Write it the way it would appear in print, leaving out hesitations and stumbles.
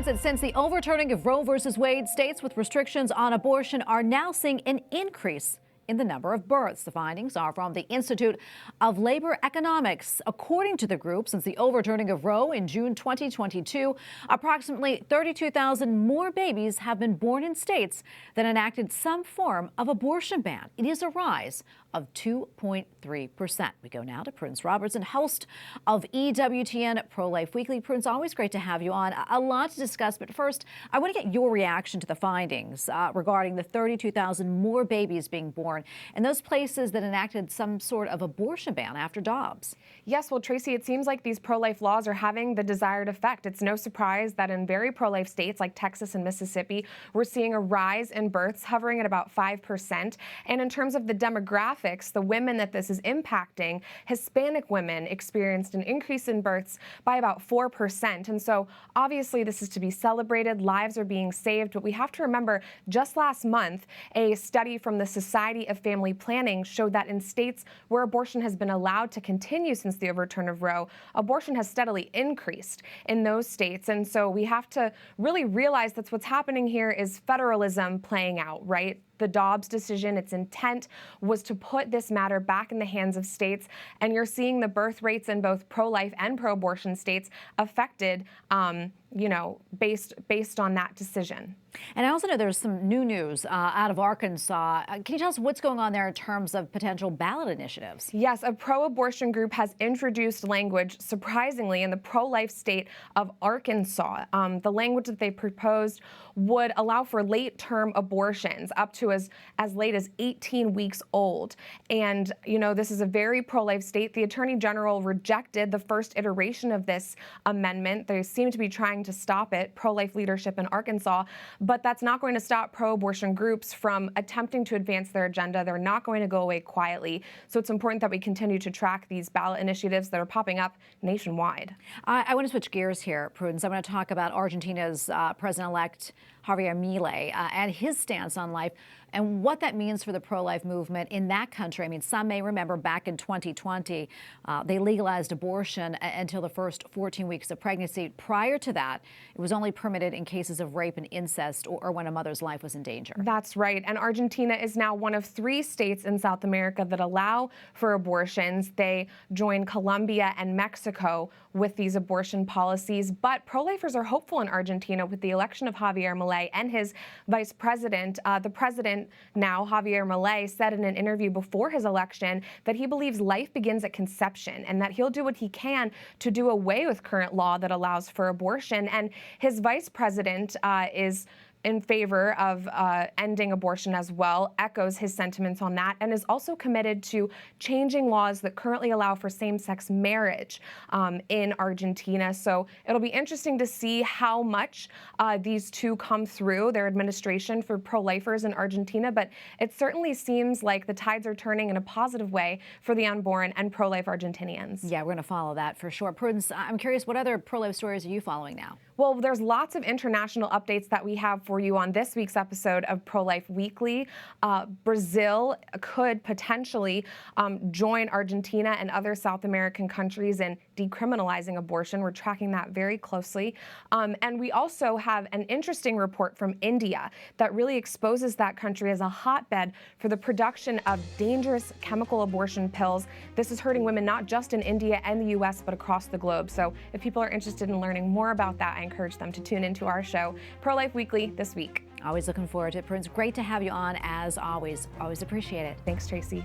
finds that since the overturning of Roe versus Wade, states with restrictions on abortion are now seeing an increase in the number of births. The findings are from the Institute of Labor Economics. According to the group, since the overturning of Roe in June 2022, approximately 32,000 more babies have been born in states that enacted some form of abortion ban. It is a rise of 2.3%. We go now to Prudence Robertson, host of EWTN Pro-Life Weekly. Prudence, always great to have you on. A lot to discuss, but first, I want to get your reaction to the findings regarding the 32,000 more babies being born in those places that enacted some sort of abortion ban after Dobbs. Yes, well, Tracy, it seems like these pro-life laws are having the desired effect. It's no surprise that in very pro-life states like Texas and Mississippi, we're seeing a rise in births hovering at about 5%. And in terms of the demographics, the women that this is impacting, Hispanic women experienced an increase in births by about 4%. And so obviously this is to be celebrated. Lives are being saved. But we have to remember, just last month, a study from the Society of Family Planning showed that in states where abortion has been allowed to continue since the overturn of Roe, abortion has steadily increased in those states. And so we have to really realize that what's happening here is federalism playing out, right? The Dobbs decision, its intent was to put this matter back in the hands of states, and you're seeing the birth rates in both pro-life and pro-abortion states affected, based on that decision. And I also know there's some new news out of Arkansas. Can you tell us what's going on there in terms of potential ballot initiatives? Yes, a pro-abortion group has introduced language, surprisingly, in the pro-life state of Arkansas. The language that they proposed would allow for late-term abortions up to as late as 18 weeks old. And, this is a very pro-life state. The Attorney General rejected the first iteration of this amendment. They seem to be trying to stop it, pro-life leadership in Arkansas. But that's not going to stop pro-abortion groups from attempting to advance their agenda. They're not going to go away quietly. So it's important that we continue to track these ballot initiatives that are popping up nationwide. I want to switch gears here, Prudence. I want to talk about Argentina's president-elect Javier Milei and his stance on life and what that means for the pro-life movement in that country. I mean, some may remember back in 2020, they legalized abortion until the first 14 weeks of pregnancy. Prior to that, it was only permitted in cases of rape and incest or when a mother's life was in danger. That's right. And Argentina is now one of 3 states in South America that allow for abortions. They join Colombia and Mexico with these abortion policies. But pro-lifers are hopeful in Argentina with the election of Javier Milei and his vice president. The president now, Javier Milei, said in an interview before his election that he believes life begins at conception and that he'll do what he can to do away with current law that allows for abortion. And his vice president is in favor of ending abortion as well, echoes his sentiments on that, and is also committed to changing laws that currently allow for same-sex marriage in Argentina. So it'll be interesting to see how much these two come through their administration for pro-lifers in Argentina, but it certainly seems like the tides are turning in a positive way for the unborn and pro-life Argentinians. Yeah, we're going to follow that for sure. Prudence, I'm curious, what other pro-life stories are you following now? Well, there's lots of international updates that we have for you on this week's episode of Pro-Life Weekly. Brazil could potentially join Argentina and other South American countries in decriminalizing abortion. We're tracking that very closely. And we also have an interesting report from India that really exposes that country as a hotbed for the production of dangerous chemical abortion pills. This is hurting women not just in India and the U.S., but across the globe. So if people are interested in learning more about that, I encourage them to tune into our show, Pro-Life Weekly, this week. Always looking forward to it, Prudence. Great to have you on, as always. Always appreciate it. Thanks, Tracy.